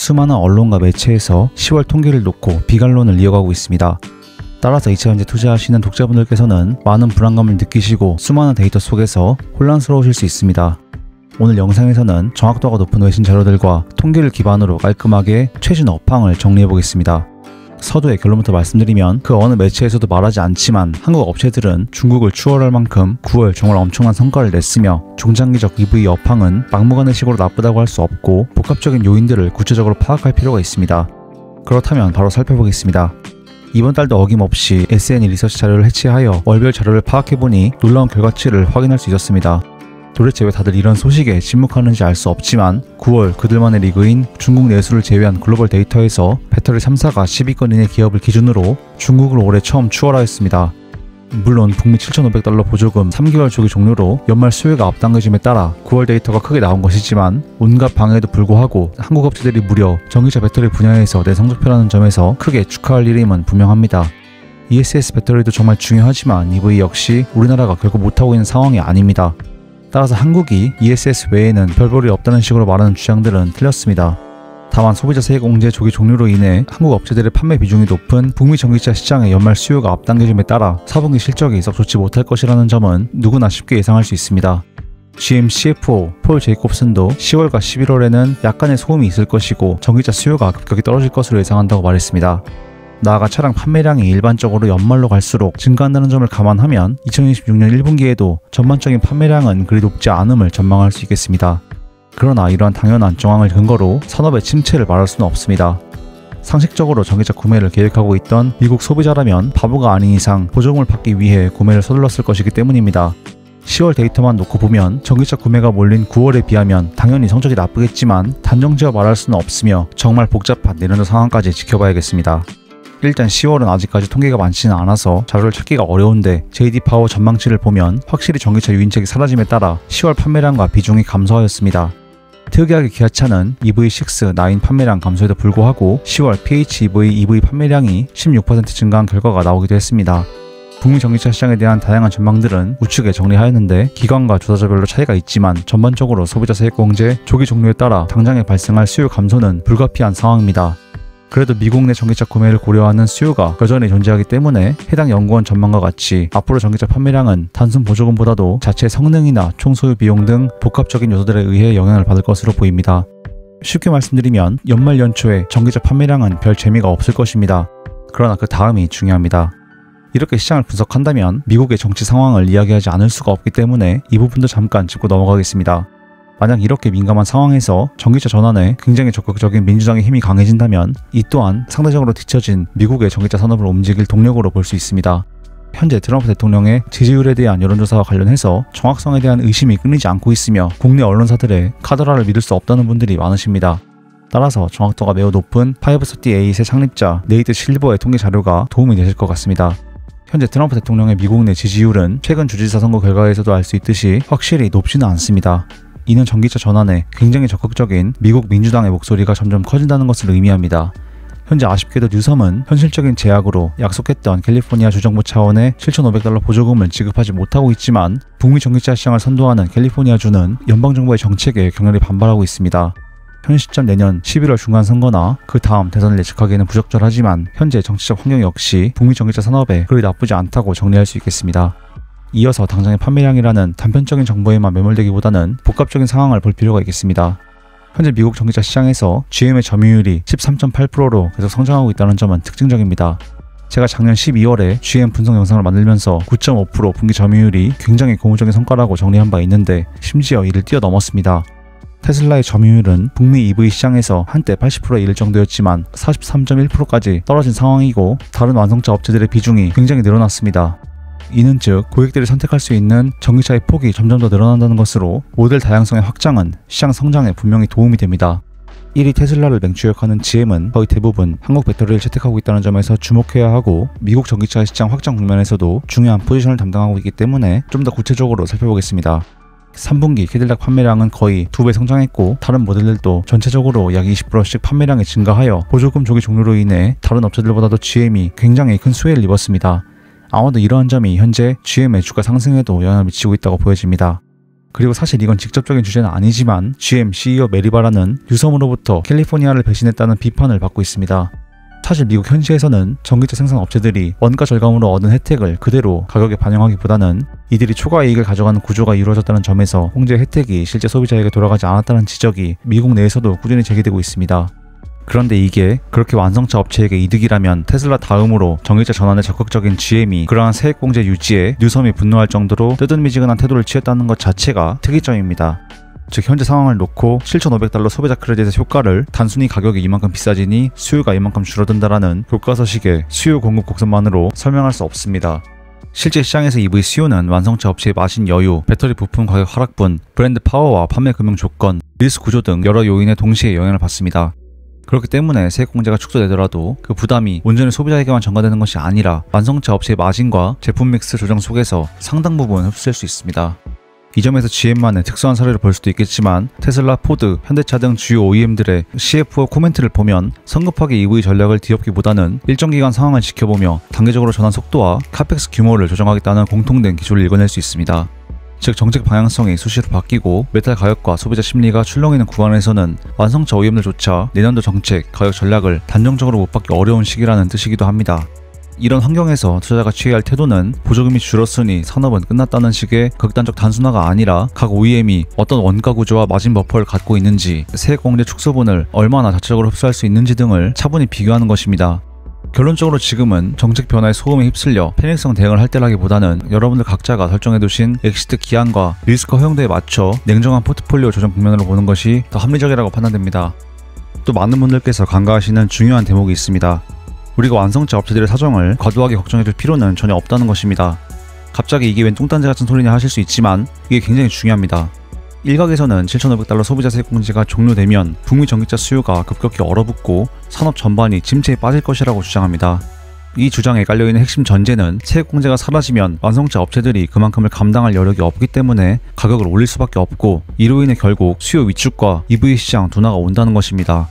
수많은 언론과 매체에서 10월 통계를 놓고 비관론을 이어가고 있습니다. 따라서 2차 전지에 투자하시는 독자분들께서는 많은 불안감을 느끼시고 수많은 데이터 속에서 혼란스러우실 수 있습니다. 오늘 영상에서는 정확도가 높은 외신 자료들과 통계를 기반으로 깔끔하게 최신 업황을 정리해 보겠습니다. 서두에 결론부터 말씀드리면 그 어느 매체에서도 말하지 않지만 한국 업체들은 중국을 추월할 만큼 9월 정말 엄청난 성과를 냈으며 중장기적 EV 업황은 막무가내식으로 나쁘다고 할 수 없고 복합적인 요인들을 구체적으로 파악할 필요가 있습니다. 그렇다면 바로 살펴보겠습니다. 이번 달도 어김없이 SNE 리서치 자료를 해치하여 월별 자료를 파악해보니 놀라운 결과치를 확인할 수 있었습니다. 도대체 왜 다들 이런 소식에 침묵하는지 알 수 없지만 9월 그들만의 리그인 중국 내수를 제외한 글로벌 데이터에서 배터리 3사가 10위권 이내 기업을 기준으로 중국을 올해 처음 추월하였습니다. 물론 북미 7,500달러 보조금 3개월 조기 종료로 연말 수요가 앞당겨짐에 따라 9월 데이터가 크게 나온 것이지만 온갖 방해에도 불구하고 한국 업체들이 무려 전기차 배터리 분야에서 내 성적표라는 점에서 크게 축하할 일임은 분명합니다. ESS 배터리도 정말 중요하지만 EV 역시 우리나라가 결국 못하고 있는 상황이 아닙니다. 따라서 한국이 ESS 외에는 별 볼이 없다는 식으로 말하는 주장들은 틀렸습니다. 다만 소비자 세액공제 조기 종료로 인해 한국 업체들의 판매 비중이 높은 북미 전기차 시장의 연말 수요가 앞당겨짐에 따라 4분기 실적이 썩 좋지 못할 것이라는 점은 누구나 쉽게 예상할 수 있습니다. GM CFO 폴 제이콥슨도 10월과 11월에는 약간의 소음이 있을 것이고 전기차 수요가 급격히 떨어질 것으로 예상한다고 말했습니다. 나아가 차량 판매량이 일반적으로 연말로 갈수록 증가한다는 점을 감안하면 2026년 1분기에도 전반적인 판매량은 그리 높지 않음을 전망할 수 있겠습니다. 그러나 이러한 당연한 정황을 근거로 산업의 침체를 말할 수는 없습니다. 상식적으로 전기차 구매를 계획하고 있던 미국 소비자라면 바보가 아닌 이상 보조금을 받기 위해 구매를 서둘렀을 것이기 때문입니다. 10월 데이터만 놓고 보면 전기차 구매가 몰린 9월에 비하면 당연히 성적이 나쁘겠지만 단정지어 말할 수는 없으며 정말 복잡한 내년도 상황까지 지켜봐야겠습니다. 일단 10월은 아직까지 통계가 많지는 않아서 자료를 찾기가 어려운데 JD 파워 전망치를 보면 확실히 전기차 유인책이 사라짐에 따라 10월 판매량과 비중이 감소하였습니다. 특이하게 기아차는 EV6, 9 판매량 감소에도 불구하고 10월 PHEV EV 판매량이 16% 증가한 결과가 나오기도 했습니다. 북미 전기차 시장에 대한 다양한 전망들은 우측에 정리하였는데 기관과 조사자별로 차이가 있지만 전반적으로 소비자 세액공제 조기 종료에 따라 당장에 발생할 수요 감소는 불가피한 상황입니다. 그래도 미국 내 전기차 구매를 고려하는 수요가 여전히 존재하기 때문에 해당 연구원 전망과 같이 앞으로 전기차 판매량은 단순 보조금보다도 자체 성능이나 총소유 비용 등 복합적인 요소들에 의해 영향을 받을 것으로 보입니다. 쉽게 말씀드리면 연말 연초에 전기차 판매량은 별 재미가 없을 것입니다. 그러나 그 다음이 중요합니다. 이렇게 시장을 분석한다면 미국의 정치 상황을 이야기하지 않을 수가 없기 때문에 이 부분도 잠깐 짚고 넘어가겠습니다. 만약 이렇게 민감한 상황에서 전기차 전환에 굉장히 적극적인 민주당의 힘이 강해진다면 이 또한 상대적으로 뒤처진 미국의 전기차 산업을 움직일 동력으로 볼 수 있습니다. 현재 트럼프 대통령의 지지율에 대한 여론조사와 관련해서 정확성에 대한 의심이 끊이지 않고 있으며 국내 언론사들의 카더라를 믿을 수 없다는 분들이 많으십니다. 따라서 정확도가 매우 높은 538의 창립자 네이트 실버의 통계 자료가 도움이 되실 것 같습니다. 현재 트럼프 대통령의 미국 내 지지율은 최근 주지사 선거 결과에서도 알 수 있듯이 확실히 높지는 않습니다. 이는 전기차 전환에 굉장히 적극적인 미국 민주당의 목소리가 점점 커진다는 것을 의미합니다. 현재 아쉽게도 뉴섬은 현실적인 제약으로 약속했던 캘리포니아 주정부 차원의 7,500달러 보조금을 지급하지 못하고 있지만 북미 전기차 시장을 선도하는 캘리포니아주는 연방정부의 정책에 격렬히 반발하고 있습니다. 현 시점 내년 11월 중간 선거나 그 다음 대선을 예측하기에는 부적절하지만 현재 정치적 환경 역시 북미 전기차 산업에 그리 나쁘지 않다고 정리할 수 있겠습니다. 이어서 당장의 판매량이라는 단편적인 정보에만 매몰되기보다는 복합적인 상황을 볼 필요가 있겠습니다. 현재 미국 전기차 시장에서 GM의 점유율이 13.8%로 계속 성장하고 있다는 점은 특징적입니다. 제가 작년 12월에 GM 분석 영상을 만들면서 9.5% 분기 점유율이 굉장히 고무적인 성과라고 정리한 바 있는데 심지어 이를 뛰어넘었습니다. 테슬라의 점유율은 북미 EV 시장에서 한때 80%에 이를 정도였지만 43.1%까지 떨어진 상황이고 다른 완성차 업체들의 비중이 굉장히 늘어났습니다. 이는 즉 고객들이 선택할 수 있는 전기차의 폭이 점점 더 늘어난다는 것으로 모델 다양성의 확장은 시장 성장에 분명히 도움이 됩니다. 1위 테슬라를 맹추격하는 GM은 거의 대부분 한국 배터리를 채택하고 있다는 점에서 주목해야 하고 미국 전기차 시장 확장 국면에서도 중요한 포지션을 담당하고 있기 때문에 좀 더 구체적으로 살펴보겠습니다. 3분기 캐딜락 판매량은 거의 2배 성장했고 다른 모델들도 전체적으로 약 20%씩 판매량이 증가하여 보조금 조기 종료로 인해 다른 업체들보다도 GM이 굉장히 큰 수혜를 입었습니다. 아마도 이러한 점이 현재 GM의 주가 상승에도 영향을 미치고 있다고 보여집니다. 그리고 사실 이건 직접적인 주제는 아니지만 GM CEO 메리바라는 유섬으로부터 캘리포니아를 배신했다는 비판을 받고 있습니다. 사실 미국 현지에서는 전기차 생산 업체들이 원가 절감으로 얻은 혜택을 그대로 가격에 반영하기보다는 이들이 초과 이익을 가져가는 구조가 이루어졌다는 점에서 홍제의 혜택이 실제 소비자에게 돌아가지 않았다는 지적이 미국 내에서도 꾸준히 제기되고 있습니다. 그런데 이게 그렇게 완성차 업체에게 이득이라면 테슬라 다음으로 전기차 전환에 적극적인 GM이 그러한 세액공제 유지에 뉴섬이 분노할 정도로 뜨뜻미지근한 태도를 취했다는 것 자체가 특이점입니다. 즉 현재 상황을 놓고 $7,500 소비자 크레딧의 효과를 단순히 가격이 이만큼 비싸지니 수요가 이만큼 줄어든다라는 교과서식의 수요 공급 곡선만으로 설명할 수 없습니다. 실제 시장에서 EV 수요는 완성차 업체의 마진 여유, 배터리 부품 가격 하락분, 브랜드 파워와 판매 금융 조건, 리스크 구조 등 여러 요인에 동시에 영향을 받습니다. 그렇기 때문에 세액공제가 축소되더라도 그 부담이 온전히 소비자에게만 전가되는 것이 아니라 완성차 업체의 마진과 제품 믹스 조정 속에서 상당 부분 흡수될 수 있습니다. 이 점에서 GM만의 특수한 사례를 볼 수도 있겠지만 테슬라, 포드, 현대차 등 주요 OEM들의 CFO 코멘트를 보면 성급하게 EV 전략을 뒤엎기보다는 일정 기간 상황을 지켜보며 단계적으로 전환 속도와 카펙스 규모를 조정하겠다는 공통된 기조를 읽어낼 수 있습니다. 즉 정책 방향성이 수시로 바뀌고 메탈 가격과 소비자 심리가 출렁이는 구간에서는 완성차 OEM들조차 내년도 정책, 가격 전략을 단정적으로 못 받기 어려운 시기라는 뜻이기도 합니다. 이런 환경에서 투자자가 취해야 할 태도는 보조금이 줄었으니 산업은 끝났다는 식의 극단적 단순화가 아니라 각 OEM이 어떤 원가 구조와 마진 버퍼를 갖고 있는지, 세액공제 축소분을 얼마나 자체적으로 흡수할 수 있는지 등을 차분히 비교하는 것입니다. 결론적으로 지금은 정책 변화에 소금에 휩쓸려 패닉성 대응을 할 때라기보다는 여러분들 각자가 설정해두신 엑시트 기한과 리스크 허용도에 맞춰 냉정한 포트폴리오 조정 국면으로 보는 것이 더 합리적이라고 판단됩니다. 또 많은 분들께서 간과하시는 중요한 대목이 있습니다. 우리가 완성차 업체들의 사정을 과도하게 걱정해줄 필요는 전혀 없다는 것입니다. 갑자기 이게 웬 뚱딴지 같은 소리냐 하실 수 있지만 이게 굉장히 중요합니다. 일각에서는 $7,500 소비자 세액공제가 종료되면 북미 전기차 수요가 급격히 얼어붙고 산업 전반이 침체에 빠질 것이라고 주장합니다. 이 주장에 깔려있는 핵심 전제는 세액공제가 사라지면 완성차 업체들이 그만큼을 감당할 여력이 없기 때문에 가격을 올릴 수밖에 없고 이로 인해 결국 수요 위축과 EV 시장 둔화가 온다는 것입니다.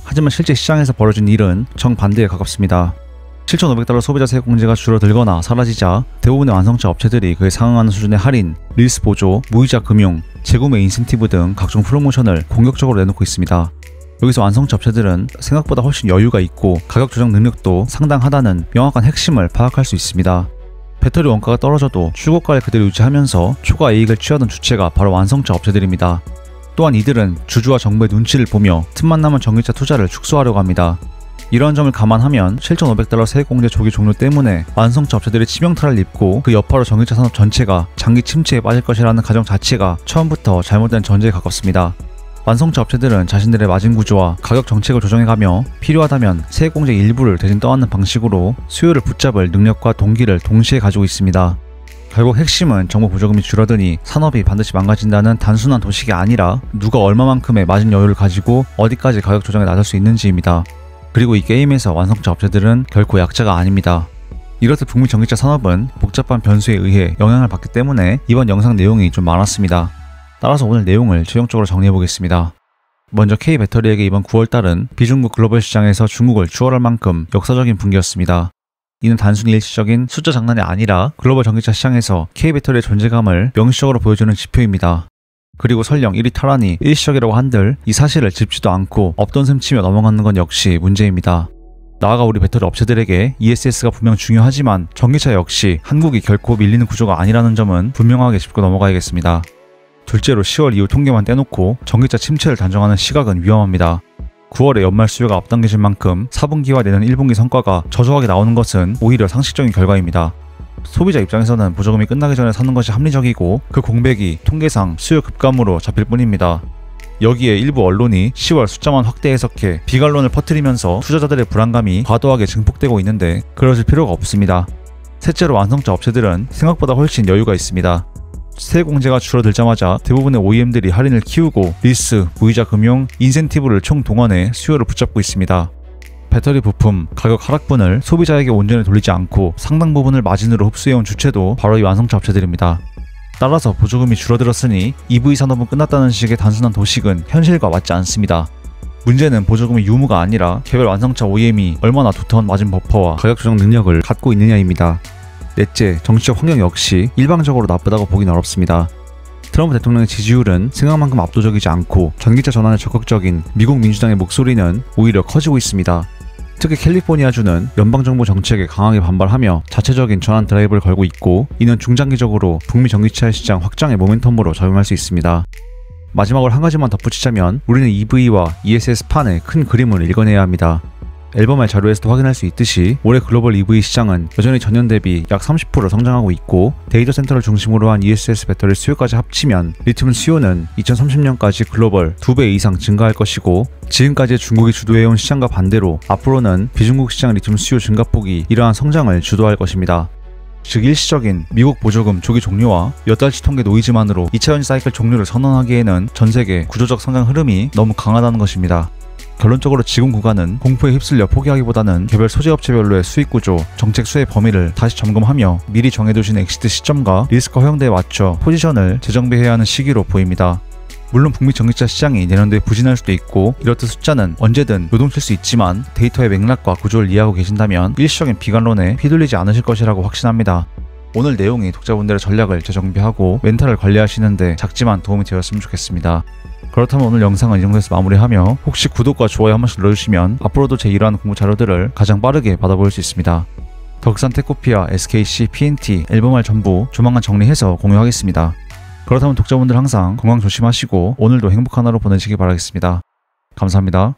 하지만 실제 시장에서 벌어진 일은 정반대에 가깝습니다. $7,500 소비자 세액공제가 줄어들거나 사라지자 대부분의 완성차 업체들이 그에 상응하는 수준의 할인, 릴스 보조, 무이자 금융, 재구매 인센티브 등 각종 프로모션을 공격적으로 내놓고 있습니다. 여기서 완성차 업체들은 생각보다 훨씬 여유가 있고 가격 조정 능력도 상당하다는 명확한 핵심을 파악할 수 있습니다. 배터리 원가가 떨어져도 출고가를 그대로 유지하면서 초과 이익을 취하던 주체가 바로 완성차 업체들입니다. 또한 이들은 주주와 정부의 눈치를 보며 틈만 나면 전기차 투자를 축소하려고 합니다. 이러한 점을 감안하면 $7,500 세액공제 조기 종료 때문에 완성차 업체들이 치명타를 입고 그 여파로 전기차 산업 전체가 장기 침체에 빠질 것이라는 가정 자체가 처음부터 잘못된 전제에 가깝습니다. 완성차 업체들은 자신들의 마진 구조와 가격 정책을 조정해가며 필요하다면 세액공제 일부를 대신 떠안는 방식으로 수요를 붙잡을 능력과 동기를 동시에 가지고 있습니다. 결국 핵심은 정부 보조금이 줄어드니 산업이 반드시 망가진다는 단순한 도식이 아니라 누가 얼마만큼의 마진 여유를 가지고 어디까지 가격 조정에 나설 수 있는지입니다. 그리고 이 게임에서 완성차 업체들은 결코 약자가 아닙니다. 이렇듯 북미 전기차 산업은 복잡한 변수에 의해 영향을 받기 때문에 이번 영상 내용이 좀 많았습니다. 따라서 오늘 내용을 최종적으로 정리해보겠습니다. 먼저 K배터리에게 이번 9월달은 비중국 글로벌 시장에서 중국을 추월할 만큼 역사적인 분기였습니다. 이는 단순히 일시적인 숫자 장난이 아니라 글로벌 전기차 시장에서 K배터리의 존재감을 명시적으로 보여주는 지표입니다. 그리고 설령 1위 탈환이 일시적이라고 한들 이 사실을 짚지도 않고 없던 셈 치며 넘어가는 건 역시 문제입니다. 나아가 우리 배터리 업체들에게 ESS가 분명 중요하지만 전기차 역시 한국이 결코 밀리는 구조가 아니라는 점은 분명하게 짚고 넘어가야겠습니다. 둘째로 10월 이후 통계만 떼놓고 전기차 침체를 단정하는 시각은 위험합니다. 9월에 연말 수요가 앞당겨진 만큼 4분기와 내년 1분기 성과가 저조하게 나오는 것은 오히려 상식적인 결과입니다. 소비자 입장에서는 보조금이 끝나기 전에 사는 것이 합리적이고 그 공백이 통계상 수요 급감으로 잡힐 뿐입니다. 여기에 일부 언론이 10월 숫자만 확대 해석해 비관론을 퍼뜨리면서 투자자들의 불안감이 과도하게 증폭되고 있는데 그러실 필요가 없습니다. 셋째로 완성차 업체들은 생각보다 훨씬 여유가 있습니다. 세액공제가 줄어들자마자 대부분의 OEM들이 할인을 키우고 리스, 무이자 금융, 인센티브를 총동원해 수요를 붙잡고 있습니다. 배터리 부품, 가격 하락분을 소비자에게 온전히 돌리지 않고 상당 부분을 마진으로 흡수해온 주체도 바로 이 완성차 업체들입니다. 따라서 보조금이 줄어들었으니 EV 산업은 끝났다는 식의 단순한 도식은 현실과 맞지 않습니다. 문제는 보조금의 유무가 아니라 개별 완성차 OEM이 얼마나 두터운 마진 버퍼와 가격 조정 능력을 갖고 있느냐입니다. 넷째, 정치적 환경 역시 일방적으로 나쁘다고 보긴 어렵습니다. 트럼프 대통령의 지지율은 생각만큼 압도적이지 않고 전기차 전환에 적극적인 미국 민주당의 목소리는 오히려 커지고 있습니다. 특히 캘리포니아주는 연방정부 정책에 강하게 반발하며 자체적인 전환 드라이브를 걸고 있고, 이는 중장기적으로 북미 전기차 시장 확장의 모멘텀으로 작용할 수 있습니다. 마지막으로 한 가지만 덧붙이자면 우리는 EV와 ESS판의 큰 그림을 읽어내야 합니다. 앨범의 자료에서도 확인할 수 있듯이 올해 글로벌 EV 시장은 여전히 전년 대비 약 30% 성장하고 있고, 데이터 센터를 중심으로 한 ESS 배터리 수요까지 합치면 리튬 수요는 2030년까지 글로벌 2배 이상 증가할 것이고, 지금까지 중국이 주도해온 시장과 반대로 앞으로는 비중국 시장 리튬 수요 증가폭이 이러한 성장을 주도할 것입니다. 즉 일시적인 미국 보조금 조기 종료와 몇 달치 통계 노이즈만으로 2차 전지 사이클 종료를 선언하기에는 전세계 구조적 성장 흐름이 너무 강하다는 것입니다. 결론적으로 지금 구간은 공포에 휩쓸려 포기하기보다는 개별 소재업체별로의 수익 구조, 정책 수혜 범위를 다시 점검하며 미리 정해두신 엑시트 시점과 리스크 허용도에 맞춰 포지션을 재정비해야 하는 시기로 보입니다. 물론 북미 전기차 시장이 내년도에 부진할 수도 있고, 이렇듯 숫자는 언제든 요동칠 수 있지만 데이터의 맥락과 구조를 이해하고 계신다면 일시적인 비관론에 휘둘리지 않으실 것이라고 확신합니다. 오늘 내용이 독자분들의 전략을 재정비하고 멘탈을 관리하시는데 작지만 도움이 되었으면 좋겠습니다. 그렇다면 오늘 영상은 이 정도에서 마무리하며, 혹시 구독과 좋아요 한 번씩 눌러주시면 앞으로도 제 이러한 공부 자료들을 가장 빠르게 받아볼 수 있습니다. 덕산 테코피아, SKC, PNT, 앨범알 전부 조만간 정리해서 공유하겠습니다. 그렇다면 독자분들 항상 건강 조심하시고 오늘도 행복한 하루 보내시기 바라겠습니다. 감사합니다.